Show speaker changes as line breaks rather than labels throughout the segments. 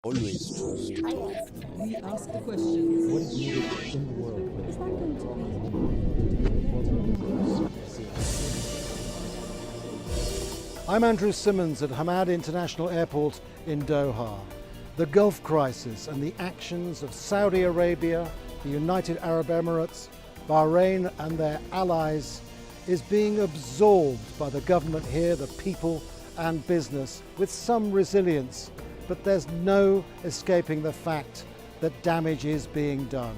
Always trust.
We ask the questions.
What is needed in the world?
I'm Andrew Simmons at Hamad International Airport in Doha. The Gulf crisis and the actions of Saudi Arabia, the United Arab Emirates, Bahrain and their allies is being absorbed by the government here, the people and business with some resilience. But there's no escaping the fact that damage is being done.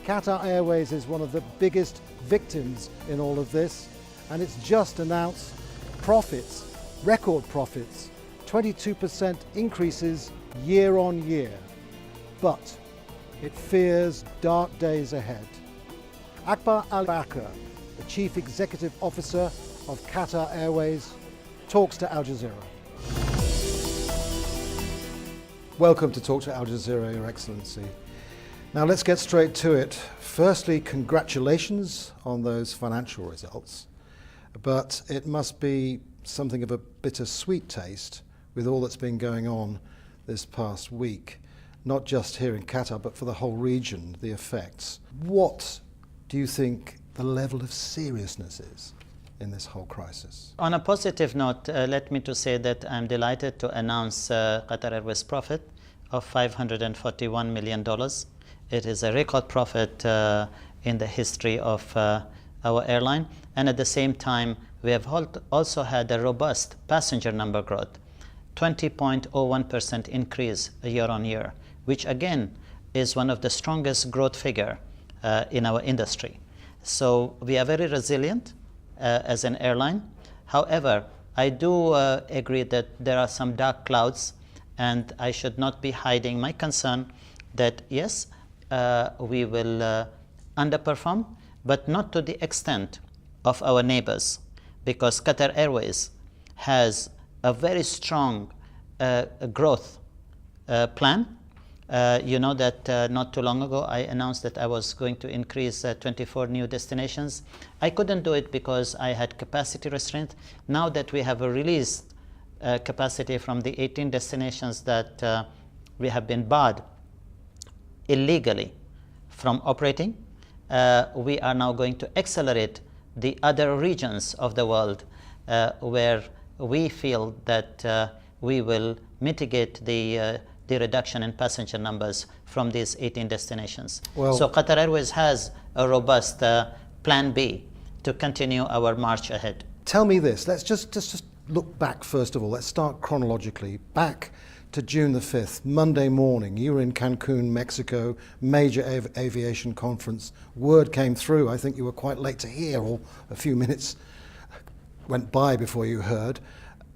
Qatar Airways is one of the biggest victims in all of this, and it's just announced profits, record profits, 22% increases year on year. But it fears dark days ahead. Akbar Al-Bakr, the Chief Executive Officer of Qatar Airways, talks to Al Jazeera. Welcome to Talk to Al Jazeera, Your Excellency. Now let's get straight to it. Firstly, congratulations on those financial results, but it must be something of a bittersweet taste with all that's been going on this past week, not just here in Qatar, but for the whole region, the effects. What do you think the level of seriousness is in this whole crisis?
On a positive note, let me to say that I'm delighted to announce Qatar Airways profit of $541 million. It is a record profit in the history of our airline, and at the same time we have also had a robust passenger number growth, 20.01% increase year on year, which again is one of the strongest growth figure in our industry. So we are very resilient as an airline. However, I do agree that there are some dark clouds, and I should not be hiding my concern that yes, we will underperform, but not to the extent of our neighbors, because Qatar Airways has a very strong growth plan. You know that not too long ago I announced that I was going to increase 24 new destinations. I couldn't do it because I had capacity restraint. Now that we have released capacity from the 18 destinations that we have been barred illegally from operating, we are now going to accelerate the other regions of the world where we feel that we will mitigate the reduction in passenger numbers from these 18 destinations. So Qatar Airways has a robust plan B to continue our march ahead.
Tell me this, let's just look back first of all. Let's start chronologically. Back to June the 5th, Monday morning, you were in Cancun, Mexico, major aviation conference. Word came through, I think you were quite late to hear, or a few minutes went by before you heard.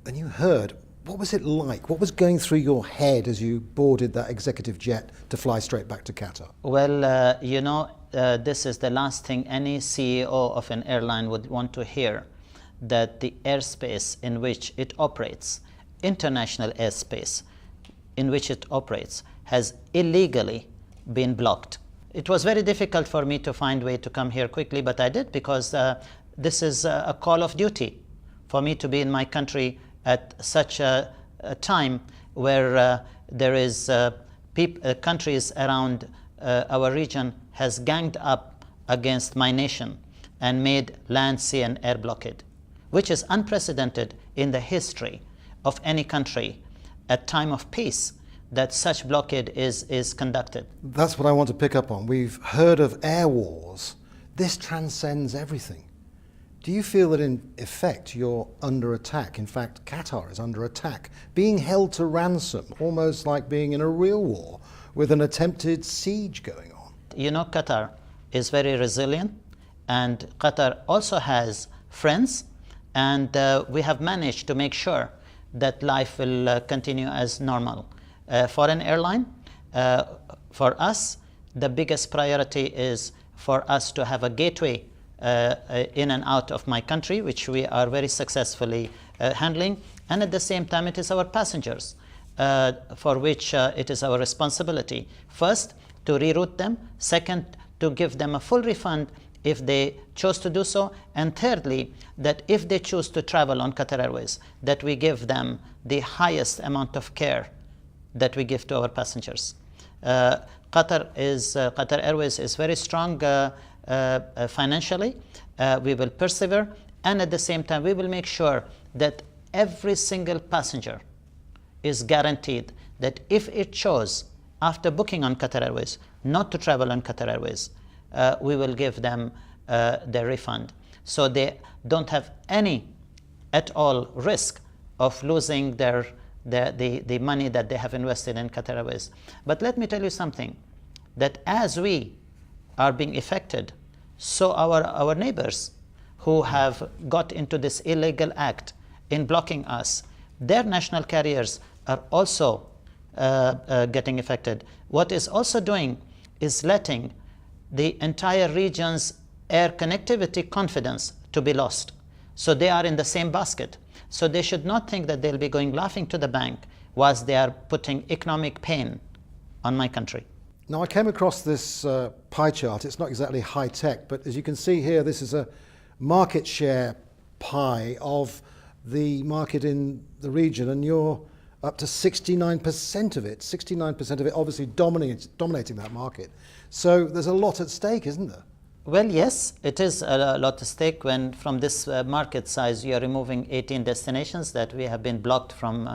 And you heard, what was it like? What was going through your head as you boarded that executive jet to fly straight back to Qatar?
Well, you know, this is the last thing any CEO of an airline would want to hear, that the airspace in which it operates, international airspace in which it operates, has illegally been blocked. It was very difficult for me to find a way to come here quickly, but I did, because this is a call of duty for me to be in my country at such a time where there is countries around our region has ganged up against my nation and made land, sea and air blockade, which is unprecedented in the history of any country at time of peace, that such blockade is conducted.
That's what I want to pick up on. We've heard of air wars. This transcends everything. Do you feel that in effect you're under attack? In fact, Qatar is under attack, being held to ransom, almost like being in a real war with an attempted siege going on.
You know, Qatar is very resilient, and Qatar also has friends, and we have managed to make sure that life will continue as normal. For an airline, for us, the biggest priority is for us to have a gateway in and out of my country, which we are very successfully handling, and at the same time it is our passengers for which it is our responsibility, first to reroute them, second to give them a full refund if they chose to do so, and thirdly, that if they choose to travel on Qatar Airways, that we give them the highest amount of care that we give to our passengers. Qatar Airways is very strong financially. We will persevere, and at the same time we will make sure that every single passenger is guaranteed that if it chose after booking on Qatar Airways not to travel on Qatar Airways, we will give them their refund. So they don't have any at all risk of losing the money that they have invested in Qatar Airways. But let me tell you something, that as we are being affected, so our neighbors who have got into this illegal act in blocking us, their national carriers are also getting affected. What is also doing is letting the entire region's air connectivity confidence to be lost. So they are in the same basket. So they should not think that they'll be going laughing to the bank whilst they are putting economic pain on my country.
Now, I came across this pie chart. It's not exactly high tech, but as you can see here, this is a market share pie of the market in the region, and you're up to 69% of it. 69% of it obviously dominating that market. So there's a lot at stake, isn't there?
Well, yes, it is a lot at stake when from this market size you are removing 18 destinations that we have been blocked from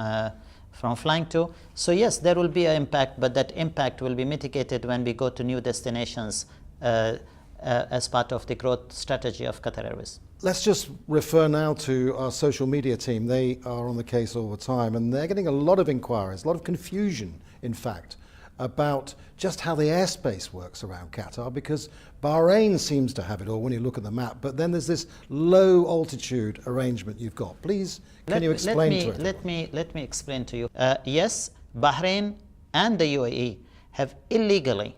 flying to. So yes, there will be an impact, but that impact will be mitigated when we go to new destinations as part of the growth strategy of Qatar Airways.
Let's just refer now to our social media team. They are on the case all the time, and they're getting a lot of inquiries, a lot of confusion, in fact, about just how the airspace works around Qatar, because Bahrain seems to have it all when you look at the map, but then there's this low altitude arrangement you've got. Please, can you explain to it?
Let me explain to you. Yes, Bahrain and the UAE have illegally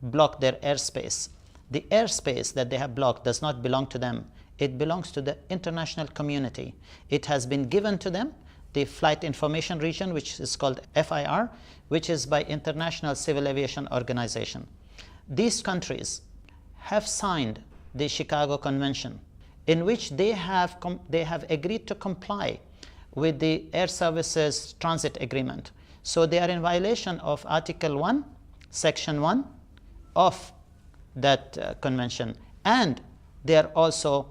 blocked their airspace. The airspace that they have blocked does not belong to them. It belongs to the international community. It has been given to them, the Flight Information Region, which is called FIR, which is by International Civil Aviation Organization. These countries have signed the Chicago Convention, in which they have agreed to comply with the Air Services Transit Agreement. So they are in violation of Article 1, Section 1 of that convention, and they are also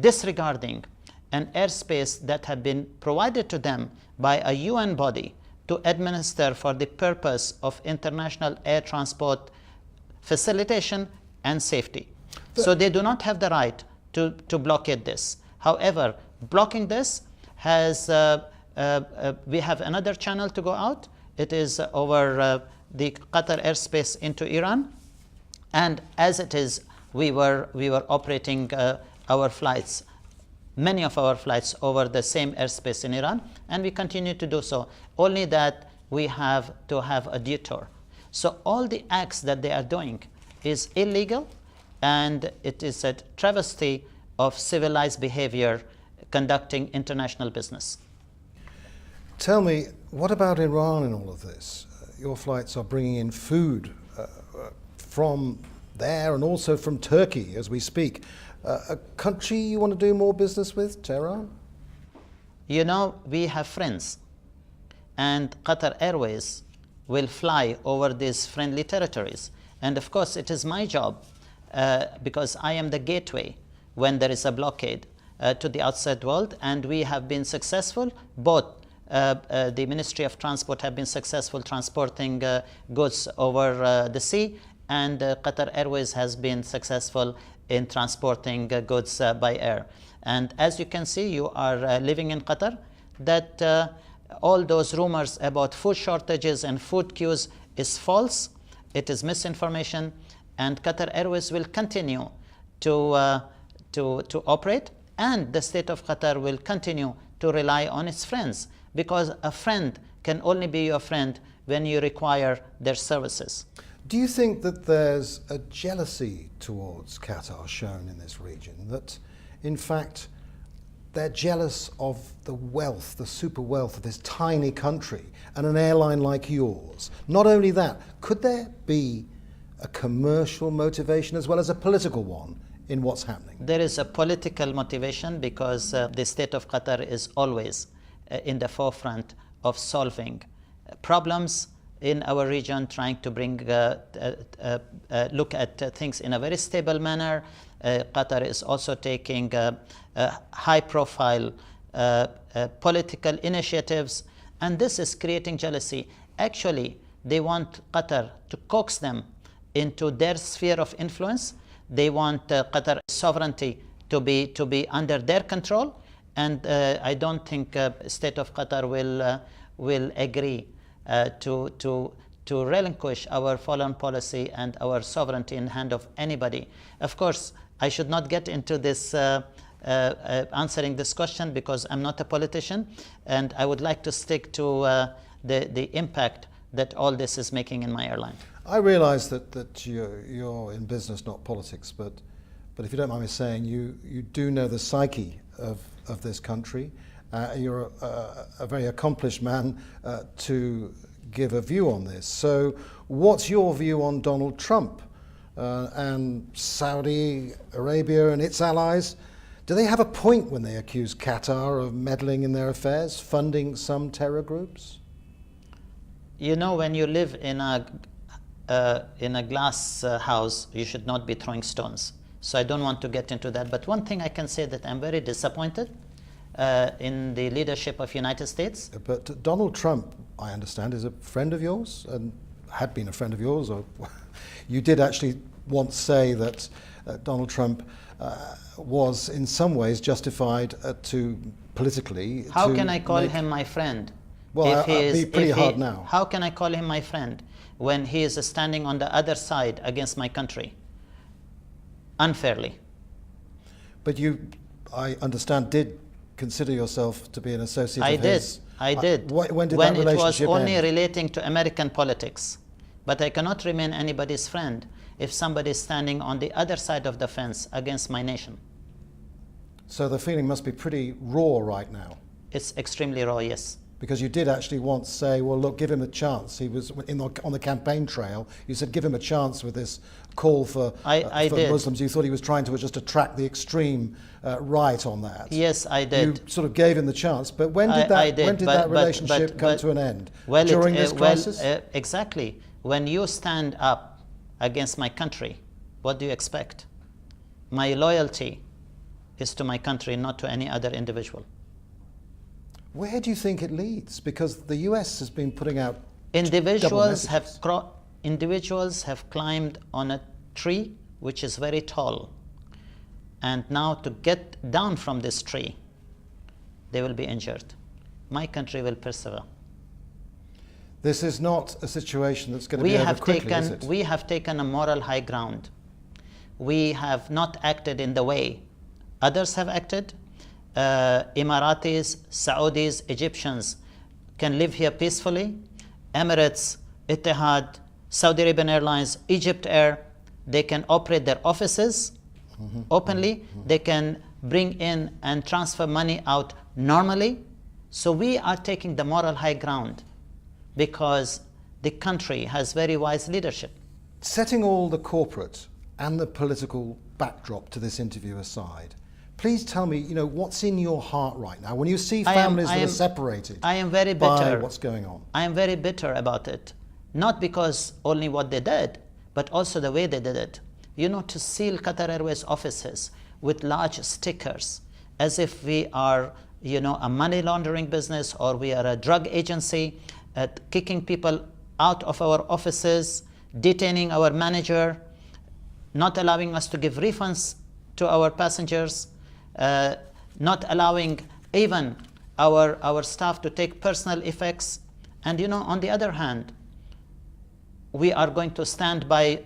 disregarding an airspace that had been provided to them by a UN body to administer for the purpose of international air transport facilitation and safety. So they do not have the right to blockade this. However, blocking this has, we have another channel to go out. It is over the Qatar airspace into Iran, and as it is, we were operating our flights, many of our flights over the same airspace in Iran, and we continue to do so, only that we have to have a detour. So all the acts that they are doing is illegal, and it is a travesty of civilized behavior conducting international business.
Tell me, what about Iran in all of this? Your flights are bringing in food from there and also from Turkey as we speak. A country you want to do more business with, Tehran?
You know, we have friends, and Qatar Airways will fly over these friendly territories. And of course, it is my job, because I am the gateway when there is a blockade to the outside world, and we have been successful. Both the Ministry of Transport have been successful transporting goods over the sea, and Qatar Airways has been successful in transporting goods by air. And as you can see, you are living in Qatar, that all those rumors about food shortages and food queues is false. It is misinformation, and Qatar Airways will continue to operate, and the state of Qatar will continue to rely on its friends, because a friend can only be your friend when you require their services.
Do you think that there's a jealousy towards Qatar shown in this region, that in fact they're jealous of the wealth, the super wealth of this tiny country and an airline like yours? Not only that, could there be a commercial motivation as well as a political one in what's happening?
There is a political motivation, because the state of Qatar is always in the forefront of solving problems in our region, trying to bring look at things in a very stable manner. Qatar is also taking high-profile political initiatives, and this is creating jealousy. Actually, they want Qatar to coax them into their sphere of influence. They want Qatar sovereignty to be under their control, and I don't think state of Qatar will agree to relinquish our foreign policy and our sovereignty in the hand of anybody. Of course, I should not get into this answering this question because I'm not a politician, and I would like to stick to the impact that all this is making in my airline.
I realise that you're in business, not politics, but if you don't mind me saying, you do know the psyche of this country. You're a very accomplished man to give a view on this. So what's your view on Donald Trump and Saudi Arabia and its allies? Do they have a point when they accuse Qatar of meddling in their affairs, funding some terror groups?
You know, when you live in a glass house, you should not be throwing stones. So I don't want to get into that. But one thing I can say that I'm very disappointed in the leadership of United States.
But Donald Trump, I understand, is a friend of yours and had been a friend of yours. Or you did actually once say that Donald Trump was in some ways justified politically.
How can I call him my friend?
Well, it'd be pretty hard now.
How can I call him my friend when he is standing on the other side against my country unfairly?
But you, I understand, did consider yourself to be an associate of his.
I did.
When did that relationship
it was only
end?
relating to American politics. But I cannot remain anybody's friend if somebody is standing on the other side of the fence against my nation.
So the feeling must be pretty raw right now.
It's extremely raw, yes.
Because you did actually once say, well, look, give him a chance. He was on the campaign trail. You said, give him a chance with this call for the Muslims. You thought he was trying to just attract the extreme right on that.
Yes, I did.
You sort of gave him the chance. But when did that relationship come to an end?
Well,
during this crisis?
Exactly. When you stand up against my country, what do you expect? My loyalty is to my country, not to any other individual.
Where do you think it leads? Because the US has been putting out
individuals have climbed on a tree which is very tall, and now to get down from this tree they will be injured. My country will persevere.
This is not a situation that's going to be over quickly, is it?
We have taken a moral high ground. We have not acted in the way others have acted. Emiratis, Saudis, Egyptians can live here peacefully. Emirates, Etihad, Saudi Arabian Airlines, Egypt Air, they can operate their offices openly. They can bring in and transfer money out normally. So we are taking the moral high ground because the country has very wise leadership.
Setting all the corporate and the political backdrop to this interview aside, please tell me, what's in your heart right now when you see families that are separated by what's going on?
I am very bitter about it. Not because only what they did, but also the way they did it. To seal Qatar Airways offices with large stickers as if we are, a money laundering business or we are a drug agency, kicking people out of our offices, detaining our manager, not allowing us to give refunds to our passengers, not allowing even our staff to take personal effects. And on the other hand, we are going to stand by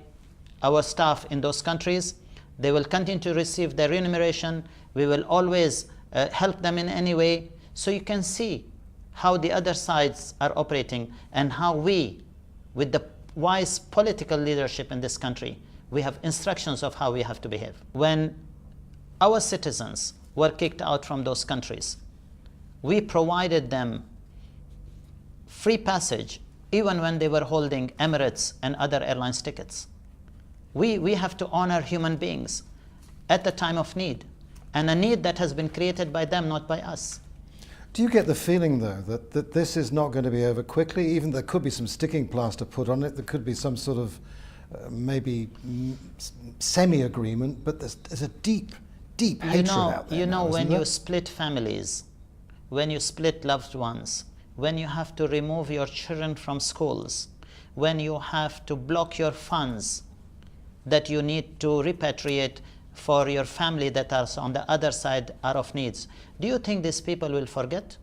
our staff in those countries. They will continue to receive their remuneration. We will always help them in any way. So you can see how the other sides are operating and how we, with the wise political leadership in this country, we have instructions of how we have to behave. When our citizens were kicked out from those countries, we provided them free passage even when they were holding Emirates and other airlines tickets. We have to honor human beings at the time of need, and a need that has been created by them, not by us.
Do you get the feeling, though, that this is not going to be over quickly? Even there could be some sticking plaster put on it. There could be some sort of maybe semi-agreement, but there's a deep hatred out there.
You know,
now,
when
isn't
you
there?
split families, when you split loved ones, when you have to remove your children from schools, when you have to block your funds that you need to repatriate for your family that are on the other side are of needs, do you think these people will forget?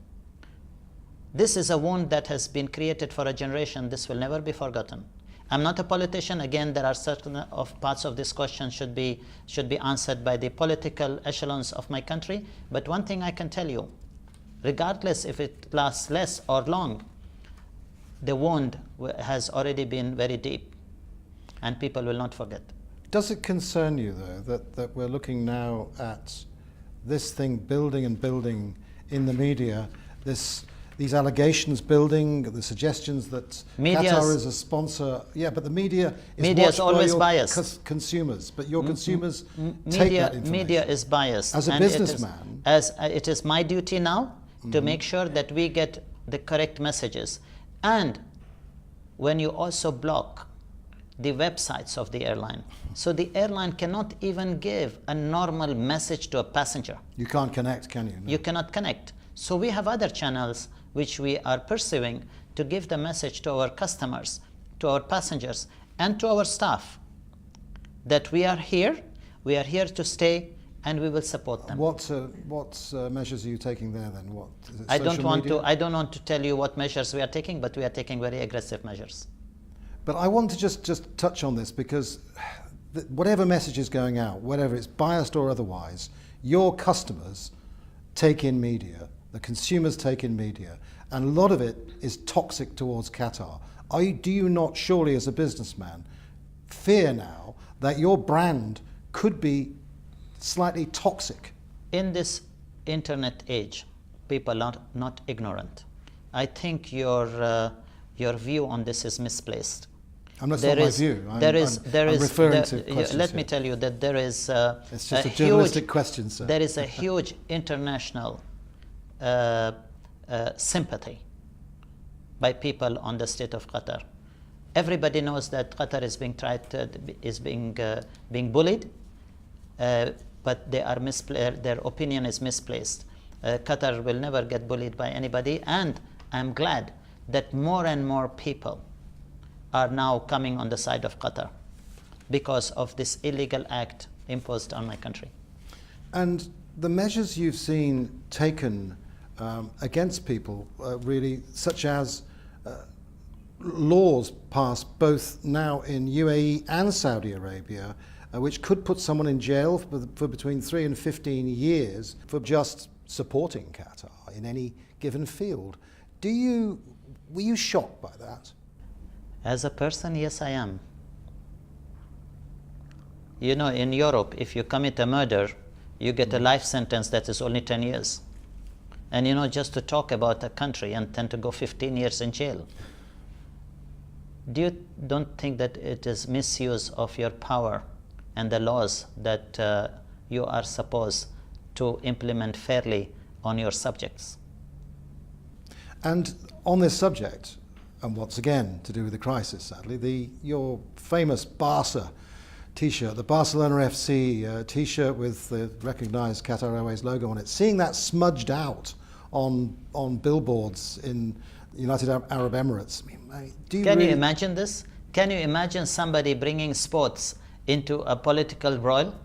This is a wound that has been created for a generation. This will never be forgotten. I'm not a politician. Again, there are certain of parts of this question should be answered by the political echelons of my country. But one thing I can tell you, regardless if it lasts less or long, the wound has already been very deep, and people will not forget.
Does it concern you, though, that we're looking now at this thing building and building in the media, these allegations building, the suggestions that Qatar is a sponsor? Yeah, but the media
is always biased.
Consumers, but your consumers take that information.
Media is biased.
As a businessman,
it is my duty now to make sure that we get the correct messages. And when you also block the websites of the airline, so the airline cannot even give a normal message to a passenger.
You can't connect, can you? No.
You cannot connect. So we have other channels which we are pursuing to give the message to our customers, to our passengers, and to our staff that we are here to stay, and we will support them.
What measures are you taking there then? What is it,
I don't want
media?
to tell you what measures we are taking, but we are taking very aggressive measures.
But I want to just touch on this, because whatever message is going out, whether it's biased or otherwise, your customers take in media, the consumers take in media, and a lot of it is toxic towards Qatar. Do you not, surely as a businessman, fear now that your brand could be slightly toxic?
In this internet age, people are not ignorant. I think your view on this is misplaced.
I'm not saying my view. I'm referring to questions.
Let me tell you that there is
it's just a journalistic question, sir.
There is a huge international sympathy by people on the state of Qatar. Everybody knows that Qatar is being bullied, but their opinion is misplaced. Qatar will never get bullied by anybody, and I'm glad that more and more people are now coming on the side of Qatar because of this illegal act imposed on my country.
And the measures you've seen taken against people, really, such as laws passed both now in UAE and Saudi Arabia, which could put someone in jail for between 3 and 15 years for just supporting Qatar in any given field. Were you shocked by that?
As a person, yes, I am. You know, in Europe, if you commit a murder, you get a life sentence that is only 10 years. And you know, just to talk about a country and tend to go 15 years in jail. Don't think that it is misuse of your power and the laws that you are supposed to implement fairly on your subjects?
And on this subject, and once again to do with the crisis, sadly, your famous Barca T-shirt, the Barcelona FC T-shirt with the recognised Qatar Airways logo on it, seeing that smudged out on billboards in the United Arab Emirates. I mean,
Can you imagine this? Can you imagine somebody bringing sports into a political broil,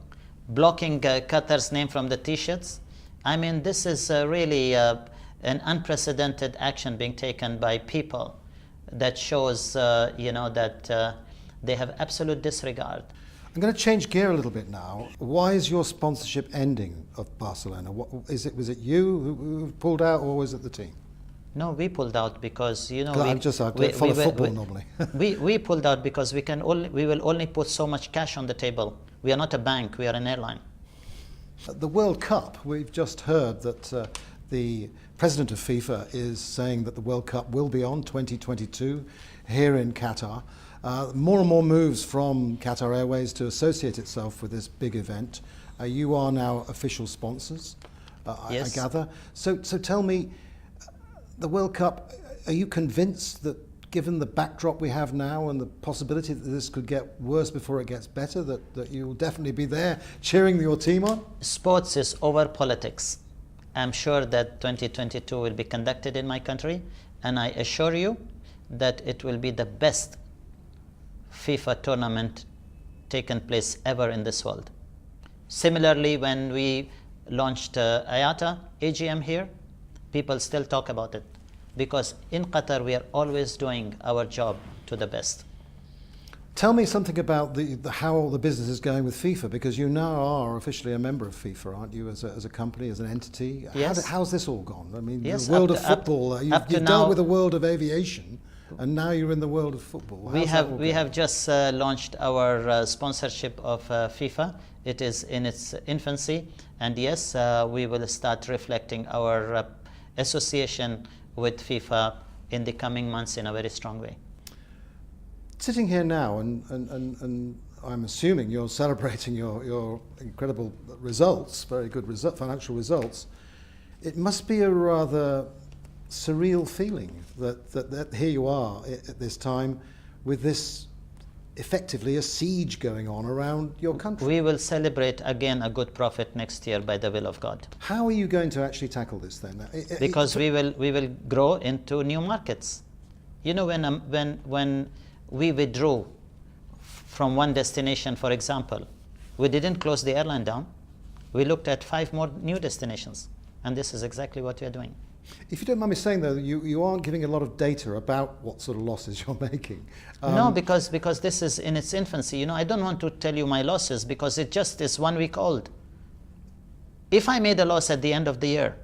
blocking Qatar's name from the T-shirts? I mean, this is really an unprecedented action being taken by people that shows, that they have absolute disregard.
I'm going to change gear a little bit now. Why is your sponsorship ending of Barcelona? Was it you who pulled out, or was it the team?
No, we pulled out because
I follow football normally.
we pulled out because we will only put so much cash on the table. We are not a bank. We are an airline.
The World Cup. We've just heard that the president of FIFA is saying that the World Cup will be on 2022 here in Qatar. More and more moves from Qatar Airways to associate itself with this big event. You are now official sponsors,
Yes.
I gather. So tell me, The World Cup, are you convinced that given the backdrop we have now and the possibility that this could get worse before it gets better, that you will definitely be there cheering your team on?
Sports is over politics. I'm sure that 2022 will be conducted in my country, and I assure you that it will be the best FIFA tournament taken place ever in this world. Similarly, when we launched IATA AGM here, people still talk about it, because in Qatar we are always doing our job to the best.
Tell me something about how the business is going with FIFA, because you now are officially a member of FIFA, aren't you, as a company, as an entity?
Yes.
How's this all gone? I mean,
Yes,
the world
up
of
to- up-
football, you've
up to
dealt
now-
with the world of aviation, and now you're in the world of football.
We have just launched our sponsorship of FIFA. It is in its infancy, and yes, we will start reflecting our association with FIFA in the coming months in a very strong way.
Sitting here now, and I'm assuming you're celebrating your incredible results, very good financial results, it must be a rather surreal feeling that here you are at this time with this effectively a siege going on around your country.
We will celebrate again a good profit next year by the will of God.
How are you going to actually tackle this then?
Because we will grow into new markets. You know, when we withdrew from one destination, for example, we didn't close the airline down. We looked at 5 more new destinations, and this is exactly what we are doing.
If you don't mind me saying, though, you aren't giving a lot of data about what sort of losses you're making.
No, because this is in its infancy. You know, I don't want to tell you my losses because it just is 1 week old. If I made a loss at the end of the year,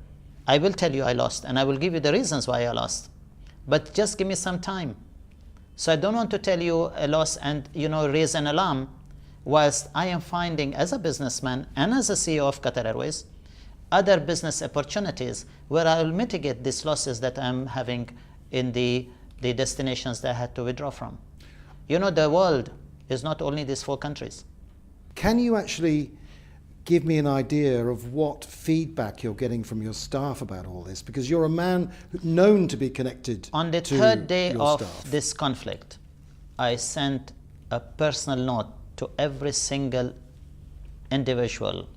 I will tell you I lost, and I will give you the reasons why I lost. But just give me some time. So I don't want to tell you a loss and, you know, raise an alarm, whilst I am finding, as a businessman and as a CEO of Qatar Airways, other business opportunities where I will mitigate these losses that I'm having in the destinations that I had to withdraw from. You know, the world is not only these 4 countries.
Can you actually give me an idea of what feedback you're getting from your staff about all this? Because you're a man known to be connected
On the
to
3rd day
your
of
staff.
this conflict, I sent a personal note to every single individual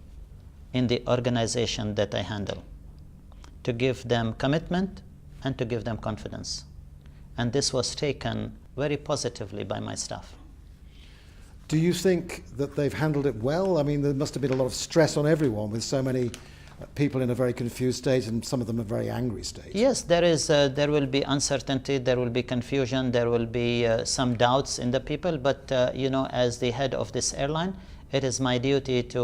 in the organization that I handle to give them commitment and to give them confidence. And this was taken very positively by my staff.
Do you think that they've handled it well? I mean, there must have been a lot of stress on everyone with so many people in a very confused state and some of them a very angry state.
Yes, there will be uncertainty, there will be confusion, there will be some doubts in the people, but you know, as the head of this airline, it is my duty to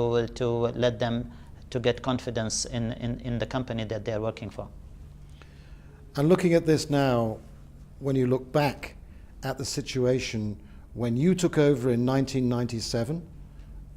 let them to get confidence in the company that they are working for.
And looking at this now, when you look back at the situation when you took over in 1997,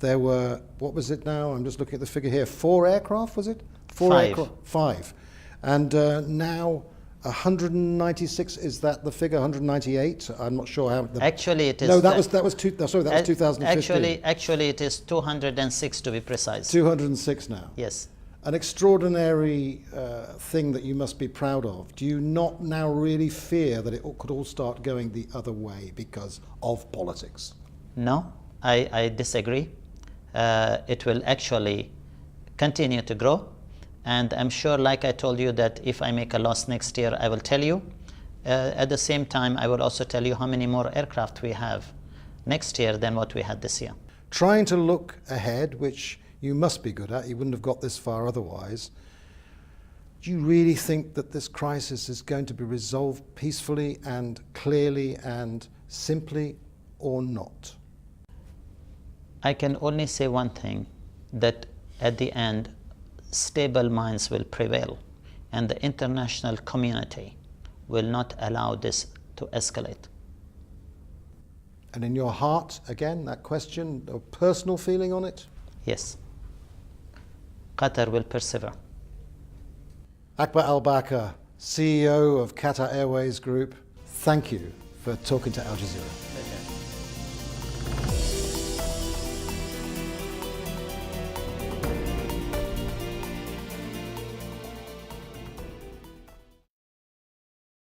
there were, what was it now? I'm just looking at the figure here, 4 aircraft, was it? 4
5.
aircraft, 5. And now 196, is that the figure? 198? I'm not sure how.
Actually, it is.
No, that was 2015.
Actually, it is 206 to be precise.
206 now.
Yes.
An extraordinary thing that you must be proud of. Do you not now really fear that it could all start going the other way because of politics?
No, I disagree. It will actually continue to grow. And I'm sure, like I told you, that if I make a loss next year, I will tell you. At the same time, I will also tell you how many more aircraft we have next year than what we had this year.
Trying to look ahead, which you must be good at, you wouldn't have got this far otherwise. Do you really think that this crisis is going to be resolved peacefully and clearly and simply, or not?
I can only say one thing, that at the end, stable minds will prevail, and the international community will not allow this to escalate.
And in your heart, again, that question, a personal feeling on it?
Yes. Qatar will persevere.
Akbar Al-Bakr, CEO of Qatar Airways Group, thank you for talking to Al Jazeera.